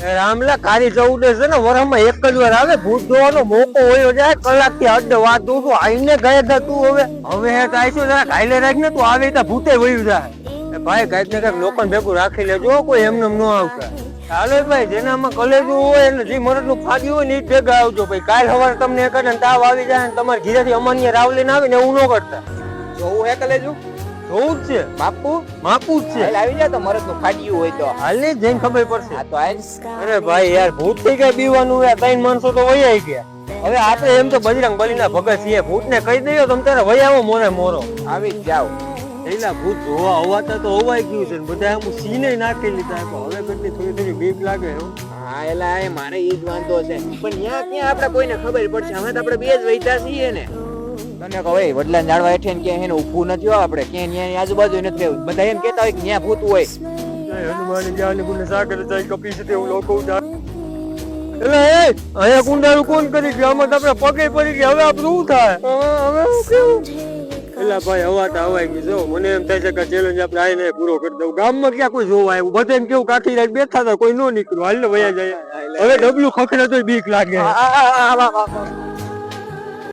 રામલા કારી 14 છે ને વરસમાં એક જ વાર આવે. ભૂત જોવાનો મોકો હોય જાય કલાક થી અડધે વાત દઉં છું આઈને ગયા હતા તું હવે હે તાઈશું જરા કાલે રાખ ને તું આવે તો ભૂતે વયું જાય. ભાઈ કઈક ને કઈક લોકોને ભેગું રાખી લેજો કોઈ એમને ન આવતા. ચાલો ભાઈ જેનામાં કલેજું હોય અને જે મરદ નું ફાડ્યું હોય ને એ ભેગા આવજો ભાઈ. કાલ સવારે તમને એક તાવ આવી જાય ને તમારે ઘીરેથી અમાન્ય રાવ લઈને આવે ને એવું ન કરતા. જોવું હે કલેજું જોવું જ છે માપું જ છે. આવી જાય તો મરદ નું ફાટ્યું હોય તો હાલ ને જઈને ખબર પડશે. આ તો આજ અરે ભાઈ યાર ભૂત થઈ ગયા બીવાનું યાર 3 માણસો તો વૈયા ગયા. હવે આપણે એમ તો બજરંગ બલીના ભગત છીએ. ભૂત ને કહી દઈએ તમ તારે વૈયાવો મોરે મોરો આવી જ જાવ. એલા ભૂત જોવા હોવાતા તો હોવાઈ ગયું છે બધા આમ સીને નાખી લીધા. હવે કેટલી થોડી બીક લાગે. હા એલા એ મારે ઈ જ વાંધો છે પણ ન્યા ક્યાં આપણે કોઈને ખબર પડશે. હવે તો આપણે બે જ વૈતા છીએ ને. તને કહો એ વડલા ઝાડવા હેઠે ને ક્યાં એને ઊભું નથી આપણે ક્યાં ન્યા આજુબાજુ નથી રહેવું. બધા એમ કહેતા હોય કે ન્યા ભૂત હોય. હનુમાન જાને ગુને સાગર જાય કપી છે તેવું લોકો એટલે એ અહીંયા કુંડાળું કોણ કરી ગયું? આમાં તો આપણે પગે પડી ગયા. હવે આપણું શું થાય? હવે હું કેવું? એલા ભાઈ હવા હવાઈ ગઈ. જો મને એમ થાય છે કે ચેલેન્જ આપણે આઈને પૂરો કરી દઉં. ગામમાં ક્યાં કોઈ જોવા આવ્યું? બધા એમ કેવું કાઠી રાત બેઠા હતા કોઈ નો નીકળ્યું. હાલ ને વયા જાય. હવે ડબલું ખખડે તો બીક લાગે.